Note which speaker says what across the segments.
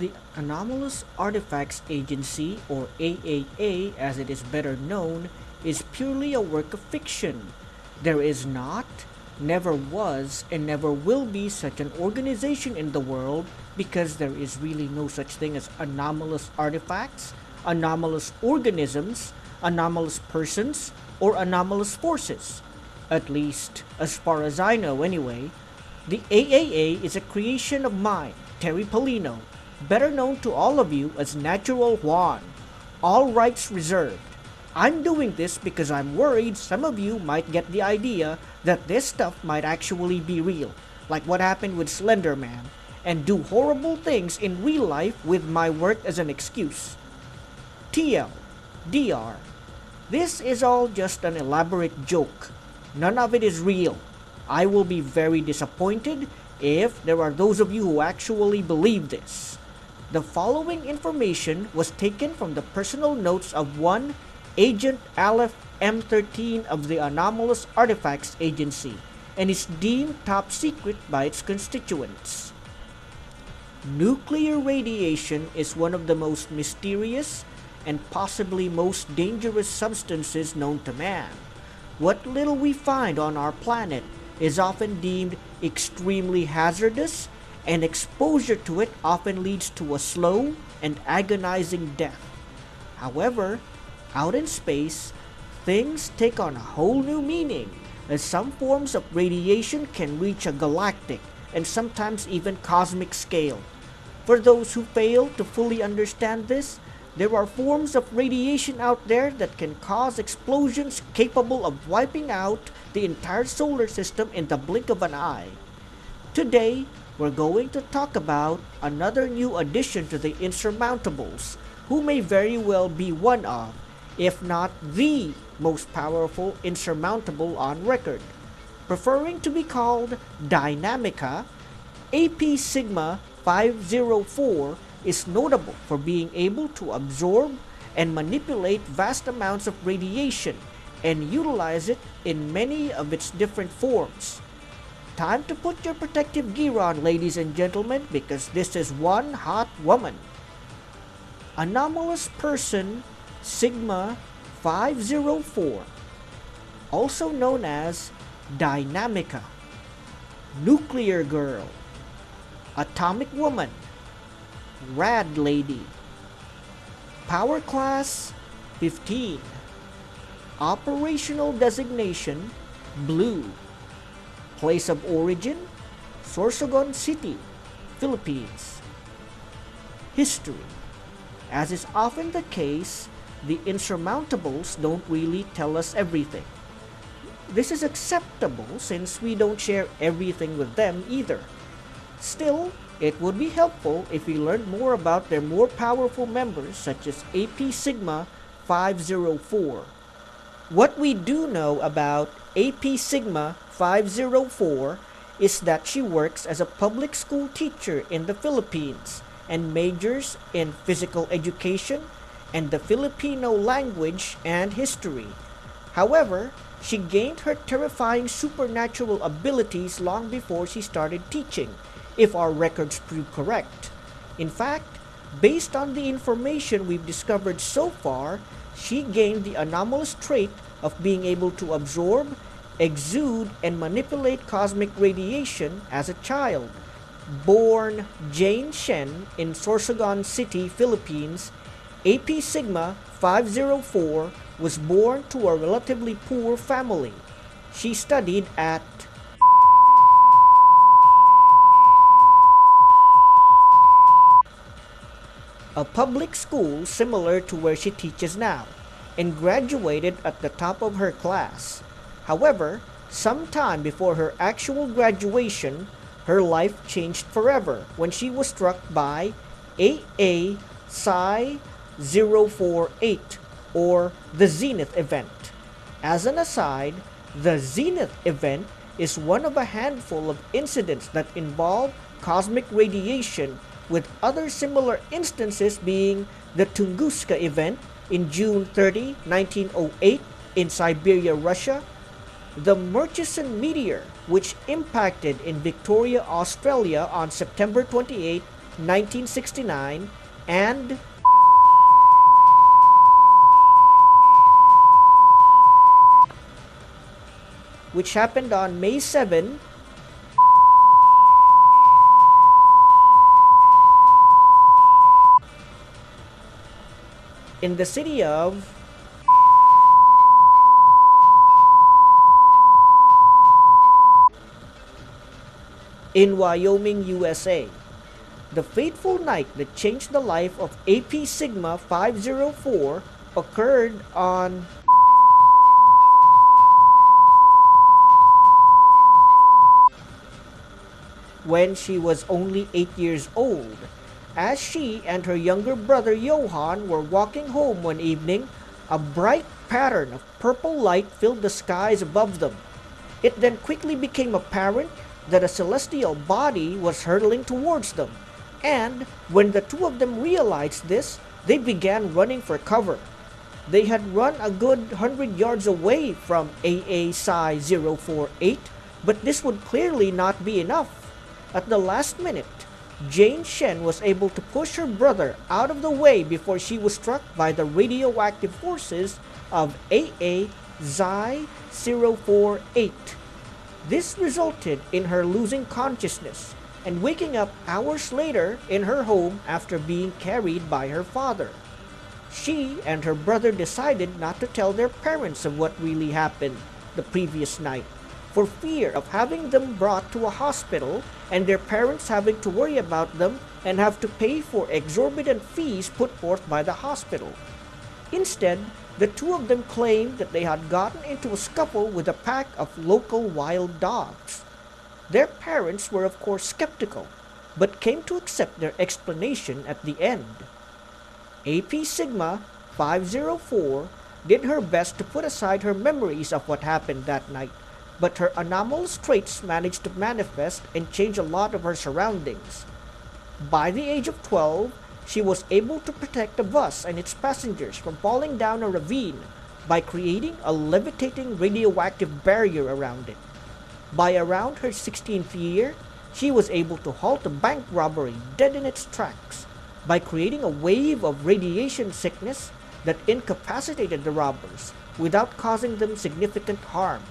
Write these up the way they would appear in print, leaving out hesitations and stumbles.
Speaker 1: The Anomalous Artifacts Agency, or AAA as it is better known, is purely a work of fiction. There is not, never was, and never will be such an organization in the world because there is really no such thing as anomalous artifacts, anomalous organisms, anomalous persons, or anomalous forces. At least, as far as I know anyway. The AAA is a creation of mine, Terry Polino, better known to all of you as Natural Juan. All rights reserved. I'm doing this because I'm worried some of you might get the idea that this stuff might actually be real, like what happened with Slender Man, and do horrible things in real life with my work as an excuse. TL, DR. This is all just an elaborate joke. None of it is real. I will be very disappointed if there are those of you who actually believe this. The following information was taken from the personal notes of one Agent Aleph M13 of the Anomalous Artifacts Agency and is deemed top secret by its constituents. Nuclear radiation is one of the most mysterious and possibly most dangerous substances known to man. What little we find on our planet is often deemed extremely hazardous, and exposure to it often leads to a slow and agonizing death. However, out in space, things take on a whole new meaning, as some forms of radiation can reach a galactic and sometimes even cosmic scale. For those who fail to fully understand this, there are forms of radiation out there that can cause explosions capable of wiping out the entire solar system in the blink of an eye. Today, we're going to talk about another new addition to the Insurmountables, who may very well be one of, if not the most powerful insurmountable on record. Preferring to be called Dynamica, AP Sigma 504 is notable for being able to absorb and manipulate vast amounts of radiation and utilize it in many of its different forms. Time to put your protective gear on, ladies and gentlemen, because this is one hot woman. Anomalous Person Sigma 504, also known as Dynamica, Nuclear Girl, Atomic Woman, Rad Lady. Power Class 15. Operational Designation Blue. Place of Origin Sorsogon City, Philippines. History. As is often the case, the Insurmountables don't really tell us everything. This is acceptable since we don't share everything with them either. Still, it would be helpful if we learned more about their more powerful members such as AP Sigma 504. What we do know about AP Sigma 504 is that she works as a public school teacher in the Philippines and majors in physical education and the Filipino language and history. However, she gained her terrifying supernatural abilities long before she started teaching, if our records prove correct. In fact, based on the information we've discovered so far, she gained the anomalous trait of being able to absorb, exude, and manipulate cosmic radiation as a child. Born Jane Shen in Sorsogon City, Philippines, AP Sigma 504 was born to a relatively poor family. She studied at a public school similar to where she teaches now, and graduated at the top of her class. However, sometime before her actual graduation, her life changed forever when she was struck by AA Psi 048, or the Zenith event. As an aside, the Zenith event is one of a handful of incidents that involve cosmic radiation, with other similar instances being the Tunguska event in June 30, 1908 in Siberia, Russia, the Murchison meteor, which impacted in Victoria, Australia on September 28, 1969, and which happened on May 7, in the city of in Wyoming, USA. The fateful night that changed the life of AP Sigma 504 occurred on when she was only 8 years old. As she and her younger brother Johann were walking home one evening, a bright pattern of purple light filled the skies above them. It then quickly became apparent that a celestial body was hurtling towards them, and when the two of them realized this, they began running for cover. They had run a good 100 yards away from AA Psi 048, but this would clearly not be enough. At the last minute, Jane Shen was able to push her brother out of the way before she was struck by the radioactive forces of AA Psi 048. This resulted in her losing consciousness and waking up hours later in her home after being carried by her father. She and her brother decided not to tell their parents of what really happened the previous night, for fear of having them brought to a hospital and their parents having to worry about them and have to pay for exorbitant fees put forth by the hospital. Instead, the two of them claimed that they had gotten into a scuffle with a pack of local wild dogs. Their parents were of course skeptical, but came to accept their explanation at the end. AP Sigma 504 did her best to put aside her memories of what happened that night, but her anomalous traits managed to manifest and change a lot of her surroundings. By the age of 12, she was able to protect a bus and its passengers from falling down a ravine by creating a levitating radioactive barrier around it. By around her 16th year, she was able to halt a bank robbery dead in its tracks by creating a wave of radiation sickness that incapacitated the robbers without causing them significant harm.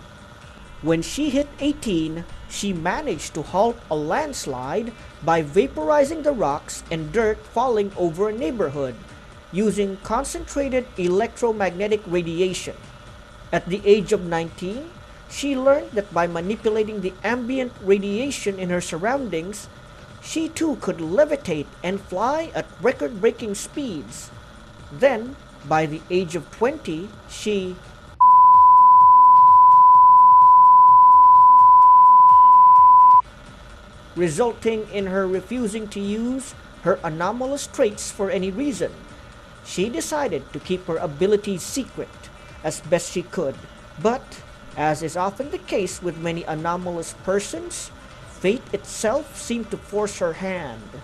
Speaker 1: When she hit 18, she managed to halt a landslide by vaporizing the rocks and dirt falling over a neighborhood using concentrated electromagnetic radiation. At the age of 19, she learned that by manipulating the ambient radiation in her surroundings, she too could levitate and fly at record-breaking speeds. Then, by the age of 20, she resulting in her refusing to use her anomalous traits for any reason. She decided to keep her abilities secret as best she could, but, as is often the case with many anomalous persons, fate itself seemed to force her hand.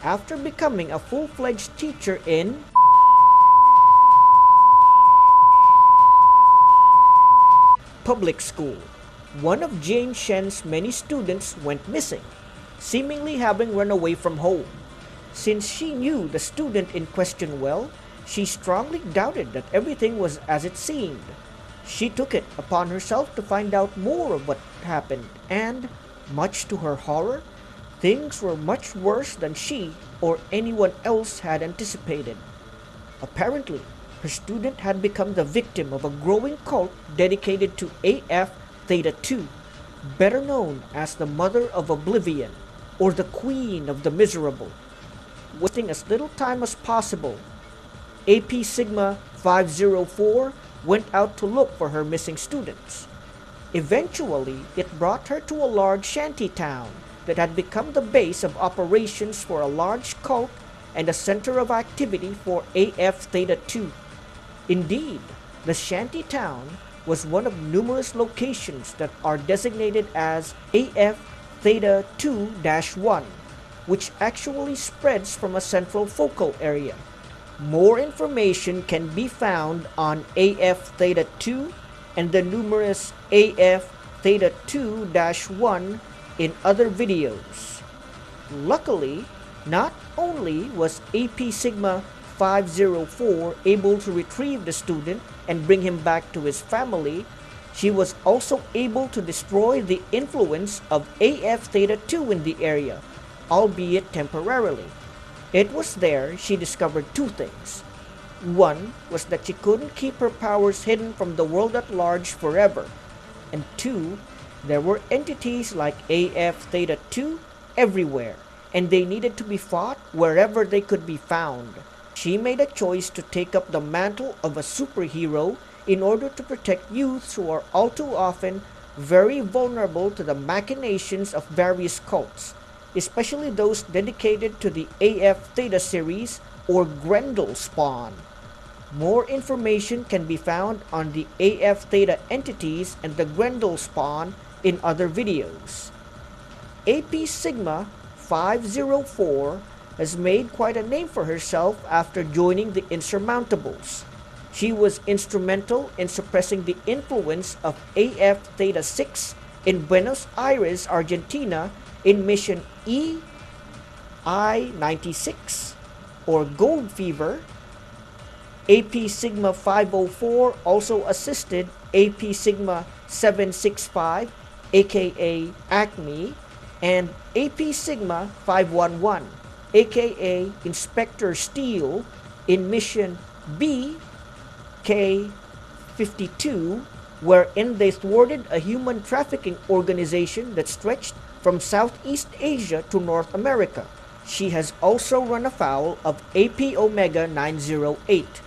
Speaker 1: After becoming a full-fledged teacher in public school, one of Jane Shen's many students went missing, seemingly having run away from home. Since she knew the student in question well, she strongly doubted that everything was as it seemed. She took it upon herself to find out more of what happened, and, much to her horror, things were much worse than she or anyone else had anticipated. Apparently, her student had become the victim of a growing cult dedicated to AF Theta 2, better known as the Mother of Oblivion, or the Queen of the Miserable. Wasting as little time as possible, AP Sigma 504 went out to look for her missing students. Eventually, it brought her to a large shanty town that had become the base of operations for a large cult and a center of activity for AF Theta 2. Indeed, the shanty town was one of numerous locations that are designated as AF Theta 2-1, which actually spreads from a central focal area. More information can be found on AF Theta 2 and the numerous AF Theta 2-1 in other videos. Luckily, Not only was AP Sigma 504 able to retrieve the student and bring him back to his family, she was also able to destroy the influence of AF Theta 2 in the area, albeit temporarily. It was there she discovered two things. One was that she couldn't keep her powers hidden from the world at large forever, and two, there were entities like AF Theta 2 everywhere, and they needed to be fought wherever they could be found. She made a choice to take up the mantle of a superhero in order to protect youths who are all too often very vulnerable to the machinations of various cults, especially those dedicated to the AF Theta series or Grendel spawn. More information can be found on the AF Theta entities and the Grendel spawn in other videos. AP Sigma 504 has made quite a name for herself after joining the Insurmountables. She was instrumental in suppressing the influence of AF Theta 6 in Buenos Aires, Argentina in mission I-96 or Gold Fever. AP Sigma 504 also assisted AP Sigma 765 aka Acme and AP Sigma 511 aka Inspector Steele in mission BK52, wherein they thwarted a human trafficking organization that stretched from Southeast Asia to North America. She has also run afoul of AP Omega 908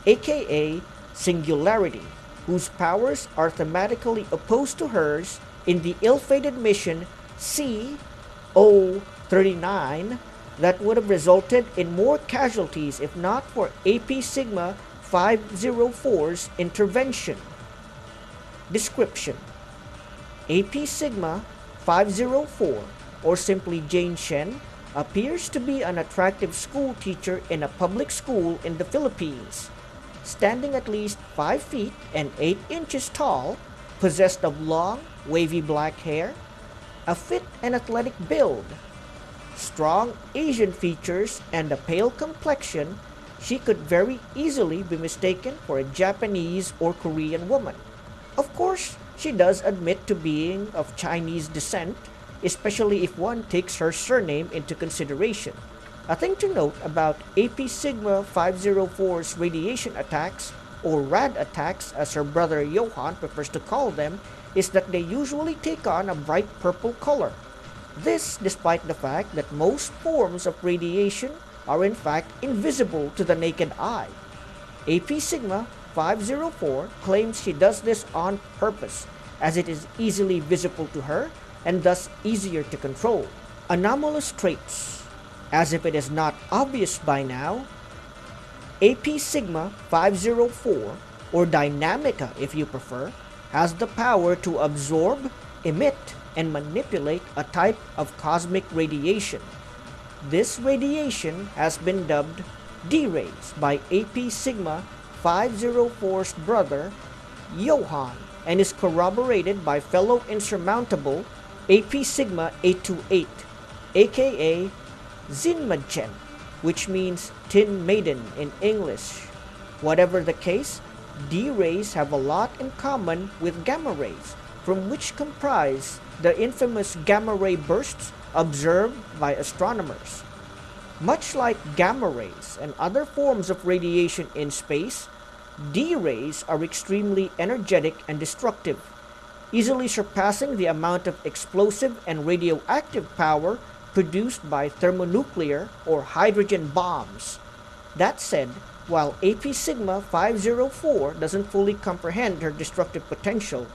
Speaker 1: aka Singularity, whose powers are thematically opposed to hers in the ill-fated mission CO39 that would have resulted in more casualties if not for AP Sigma 504's intervention. Description: AP Sigma 504, or simply Jane Shen, appears to be an attractive school teacher in a public school in the Philippines. Standing at least 5 feet and 8 inches tall, possessed of long, wavy black hair, a fit and athletic build, strong Asian features, and a pale complexion, she could very easily be mistaken for a Japanese or Korean woman. Of course, she does admit to being of Chinese descent, especially if one takes her surname into consideration. A thing to note about AP Sigma 504's radiation attacks, or rad attacks as her brother Johann prefers to call them, is that they usually take on a bright purple color. This despite the fact that most forms of radiation are in fact invisible to the naked eye. AP Sigma 504 claims she does this on purpose, as it is easily visible to her and thus easier to control. Anomalous traits. As if it is not obvious by now, AP Sigma 504, or Dynamica if you prefer, has the power to absorb, emit, and manipulate a type of cosmic radiation. This radiation has been dubbed D-rays by AP Sigma 504's brother, Johann, and is corroborated by fellow insurmountable AP Sigma 828, aka Zinmadchen, which means Tin Maiden in English. Whatever the case, D-rays have a lot in common with gamma rays, from which comprise the infamous gamma ray bursts observed by astronomers. Much like gamma rays and other forms of radiation in space, D-rays are extremely energetic and destructive, easily surpassing the amount of explosive and radioactive power produced by thermonuclear or hydrogen bombs. That said, while AP Sigma 504 doesn't fully comprehend her destructive potential,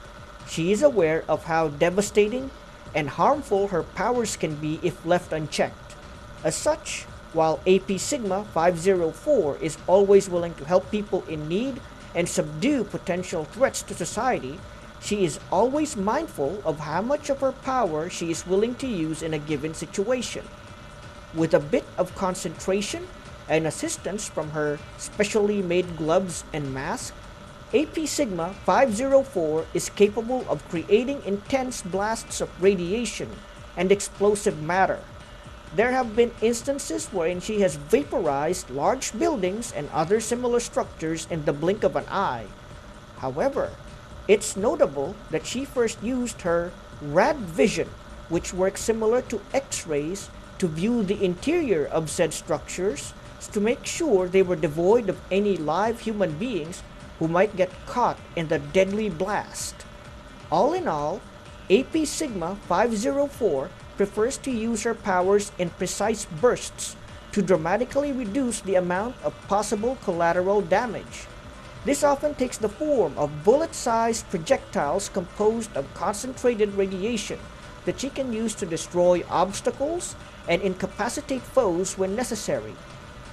Speaker 1: she is aware of how devastating and harmful her powers can be if left unchecked. As such, while AP Sigma 504 is always willing to help people in need and subdue potential threats to society, she is always mindful of how much of her power she is willing to use in a given situation. With a bit of concentration and assistance from her specially made gloves and mask, AP Sigma 504 is capable of creating intense blasts of radiation and explosive matter. There have been instances wherein she has vaporized large buildings and other similar structures in the blink of an eye. However, it's notable that she first used her rad vision, which works similar to X-rays, to view the interior of said structures to make sure they were devoid of any live human beings who might get caught in the deadly blast. All in all, AP Sigma 504 prefers to use her powers in precise bursts to dramatically reduce the amount of possible collateral damage. This often takes the form of bullet-sized projectiles composed of concentrated radiation that she can use to destroy obstacles and incapacitate foes when necessary.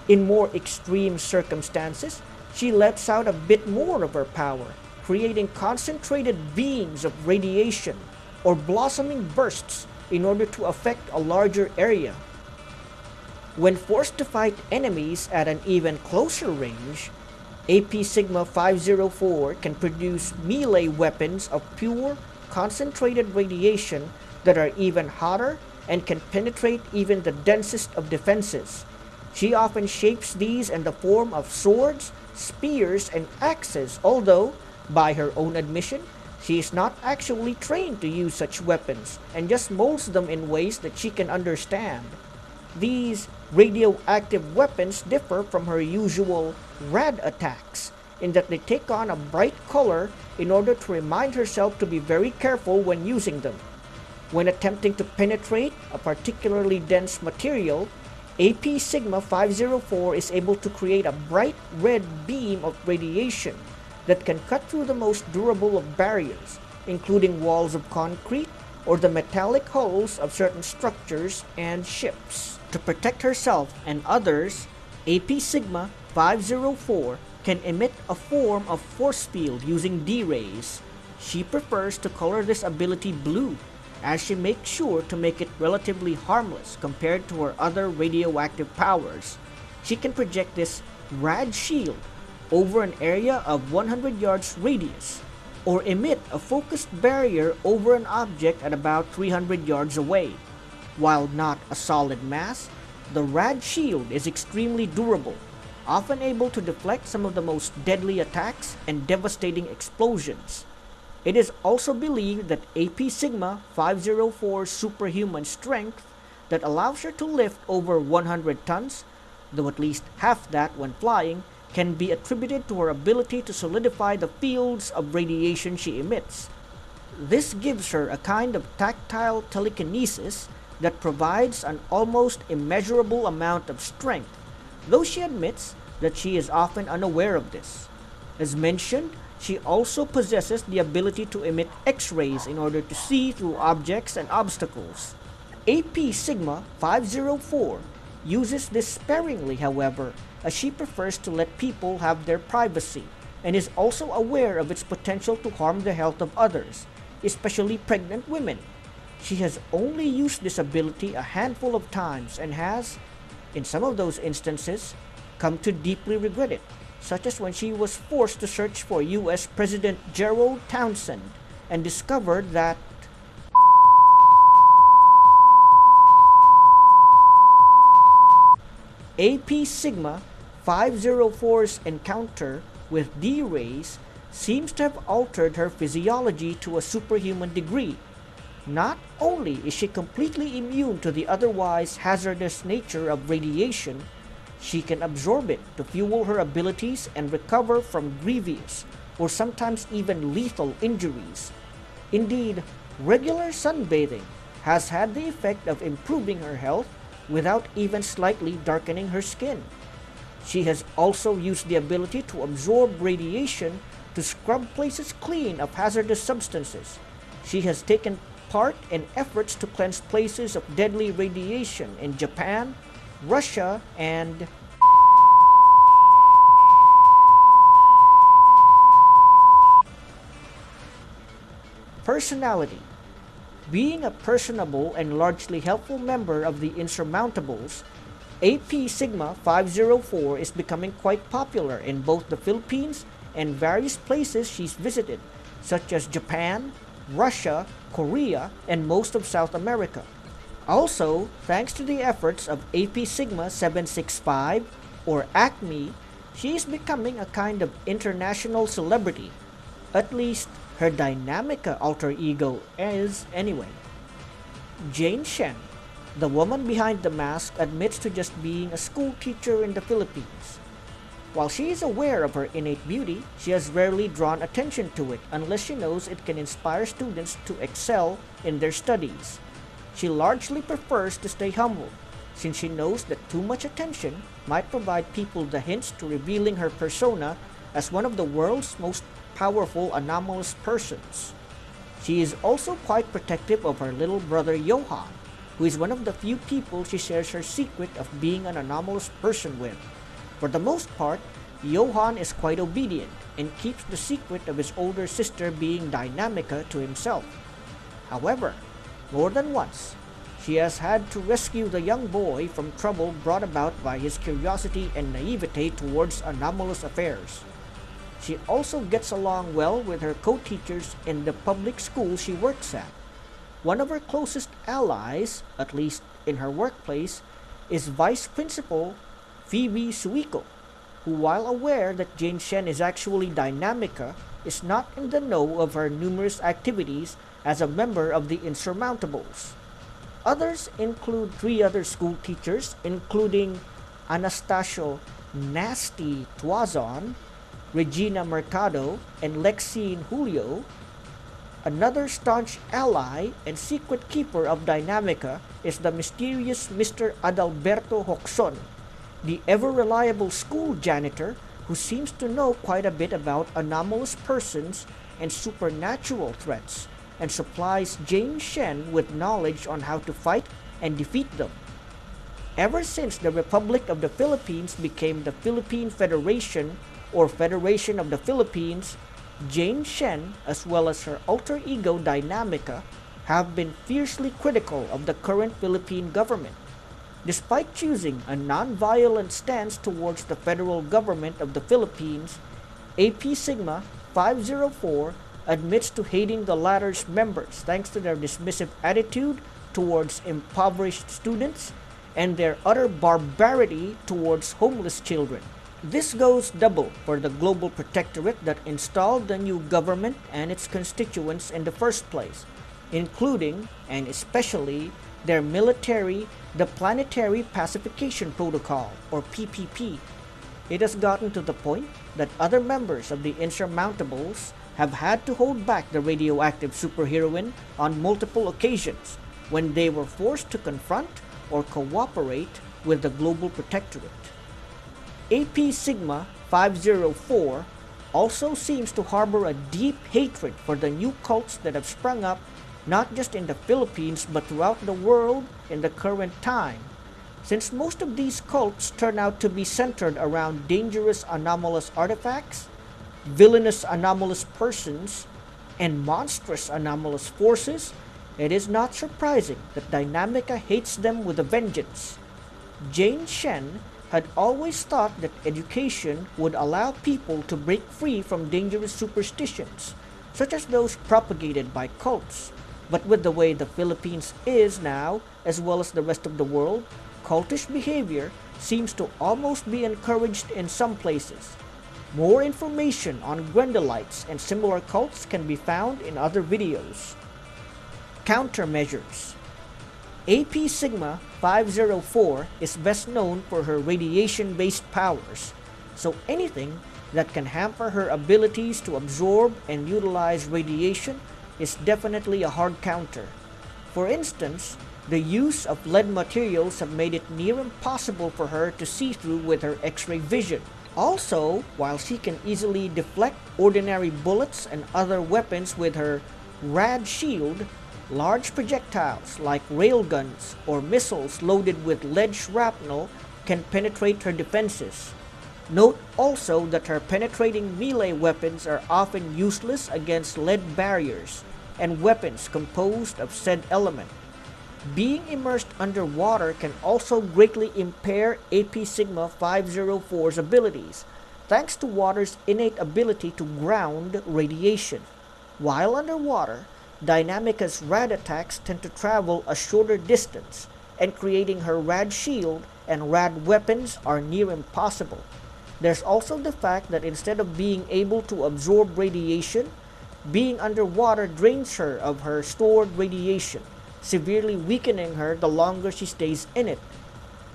Speaker 1: In more extreme circumstances, she lets out a bit more of her power, creating concentrated beams of radiation or blossoming bursts in order to affect a larger area. When forced to fight enemies at an even closer range, AP Sigma 504 can produce melee weapons of pure, concentrated radiation that are even hotter and can penetrate even the densest of defenses. She often shapes these in the form of swords, spears, and axes, although, by her own admission, she is not actually trained to use such weapons and just molds them in ways that she can understand. These radioactive weapons differ from her usual rad attacks in that they take on a bright color in order to remind herself to be very careful when using them. When attempting to penetrate a particularly dense material, AP Sigma 504 is able to create a bright red beam of radiation that can cut through the most durable of barriers, including walls of concrete or the metallic hulls of certain structures and ships. To protect herself and others, AP Sigma 504 can emit a form of force field using D-rays. She prefers to color this ability blue, as she makes sure to make it relatively harmless compared to her other radioactive powers. She can project this rad shield over an area of 100 yards radius, or emit a focused barrier over an object at about 300 yards away. While not a solid mass, the rad shield is extremely durable, often able to deflect some of the most deadly attacks and devastating explosions. It is also believed that AP Sigma 504's superhuman strength that allows her to lift over 100 tons, though at least half that when flying, can be attributed to her ability to solidify the fields of radiation she emits. This gives her a kind of tactile telekinesis that provides an almost immeasurable amount of strength, though she admits that she is often unaware of this. As mentioned, she also possesses the ability to emit X-rays in order to see through objects and obstacles. AP Sigma 504 uses this sparingly, however, as she prefers to let people have their privacy, and is also aware of its potential to harm the health of others, especially pregnant women. She has only used this ability a handful of times and has, in some of those instances, come to deeply regret it, such as when she was forced to search for US President Gerald Townsend and discovered that AP Sigma 504's encounter with D-rays seems to have altered her physiology to a superhuman degree. Not only is she completely immune to the otherwise hazardous nature of radiation, she can absorb it to fuel her abilities and recover from grievous or sometimes even lethal injuries. Indeed, regular sunbathing has had the effect of improving her health without even slightly darkening her skin. She has also used the ability to absorb radiation to scrub places clean of hazardous substances. She has taken part in efforts to cleanse places of deadly radiation in Japan, Russia, and personality. Being a personable and largely helpful member of the Insurmountables, AP Sigma 504 is becoming quite popular in both the Philippines and various places she's visited, such as Japan, Russia, Korea, and most of South America. Also, thanks to the efforts of AP Sigma 765 or ACME, she is becoming a kind of international celebrity. At least her Dynamica alter ego is anyway. Jane Shen, the woman behind the mask, admits to just being a school teacher in the Philippines. While she is aware of her innate beauty, she has rarely drawn attention to it unless she knows it can inspire students to excel in their studies. She largely prefers to stay humble, since she knows that too much attention might provide people the hints to revealing her persona as one of the world's most powerful anomalous persons. She is also quite protective of her little brother Johann, who is one of the few people she shares her secret of being an anomalous person with. For the most part, Johann is quite obedient and keeps the secret of his older sister being Dynamica to himself. However, more than once, she has had to rescue the young boy from trouble brought about by his curiosity and naivete towards anomalous affairs. She also gets along well with her co-teachers in the public school she works at. One of her closest allies, at least in her workplace, is Vice Principal Phoebe Suiko, who, while aware that Jane Shen is actually Dynamica, is not in the know of her numerous activities as a member of the Insurmountables. Others include three other school teachers, including Anastasio Nasty Tuazon, Regina Mercado, and Lexine Julio. Another staunch ally and secret keeper of Dynamica is the mysterious Mr. Adalberto Hoxon, the ever-reliable school janitor who seems to know quite a bit about anomalous persons and supernatural threats, and supplies Jane Shen with knowledge on how to fight and defeat them. Ever since the Republic of the Philippines became the Philippine Federation or Federation of the Philippines, Jane Shen, as well as her alter ego Dynamica, have been fiercely critical of the current Philippine government. Despite choosing a non-violent stance towards the federal government of the Philippines, AP Sigma 504 admits to hating the latter's members thanks to their dismissive attitude towards impoverished students and their utter barbarity towards homeless children. This goes double for the global protectorate that installed the new government and its constituents in the first place, including, and especially, their military, the Planetary Pacification Protocol, or PPP. It has gotten to the point that other members of the Insurmountables have had to hold back the radioactive superheroine on multiple occasions when they were forced to confront or cooperate with the global protectorate. AP Sigma 504 also seems to harbor a deep hatred for the new cults that have sprung up not just in the Philippines but throughout the world in the current time, since most of these cults turn out to be centered around dangerous anomalous artifacts, villainous anomalous persons, and monstrous anomalous forces. It is not surprising that Dynamica hates them with a vengeance. Jane Shen had always thought that education would allow people to break free from dangerous superstitions, such as those propagated by cults. But with the way the Philippines is now, as well as the rest of the world, cultish behavior seems to almost be encouraged in some places. More information on Grendelites and similar cults can be found in other videos. Countermeasures. AP Sigma 504 is best known for her radiation-based powers, so anything that can hamper her abilities to absorb and utilize radiation is definitely a hard counter. For instance, the use of lead materials have made it near impossible for her to see through with her X-ray vision. Also, while she can easily deflect ordinary bullets and other weapons with her rad shield, large projectiles like railguns or missiles loaded with lead shrapnel can penetrate her defenses. Note also that her penetrating melee weapons are often useless against lead barriers and weapons composed of said element. Being immersed underwater can also greatly impair AP Sigma 504's abilities, thanks to water's innate ability to ground radiation. While underwater, Dynamica's rad attacks tend to travel a shorter distance, and creating her rad shield and rad weapons are near impossible. There's also the fact that instead of being able to absorb radiation, being underwater drains her of her stored radiation, severely weakening her the longer she stays in it.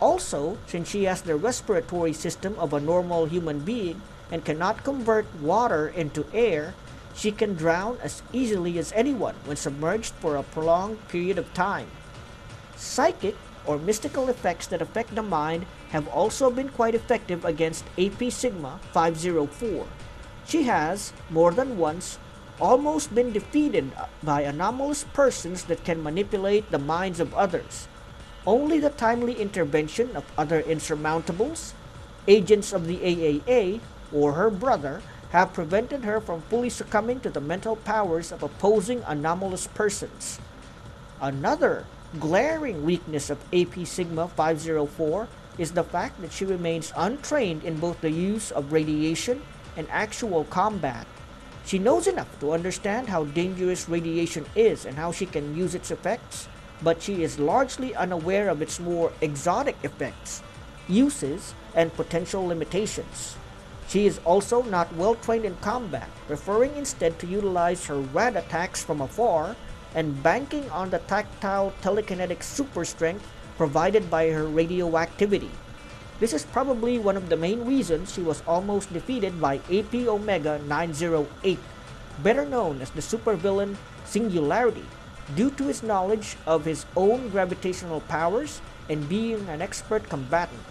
Speaker 1: Also, since she has the respiratory system of a normal human being and cannot convert water into air, she can drown as easily as anyone when submerged for a prolonged period of time. Psychic or mystical effects that affect the mind have also been quite effective against AP Sigma 504. She has, more than once, almost been defeated by anomalous persons that can manipulate the minds of others. Only the timely intervention of other Insurmountables, agents of the AAA, or her brother have prevented her from fully succumbing to the mental powers of opposing anomalous persons. Another glaring weakness of AP Sigma 504 is the fact that she remains untrained in both the use of radiation and actual combat. She knows enough to understand how dangerous radiation is and how she can use its effects, but she is largely unaware of its more exotic effects, uses, and potential limitations. She is also not well trained in combat, preferring instead to utilize her rad attacks from afar and banking on the tactile telekinetic super strength provided by her radioactivity. This is probably one of the main reasons she was almost defeated by AP Omega 908, better known as the supervillain Singularity, due to his knowledge of his own gravitational powers and being an expert combatant.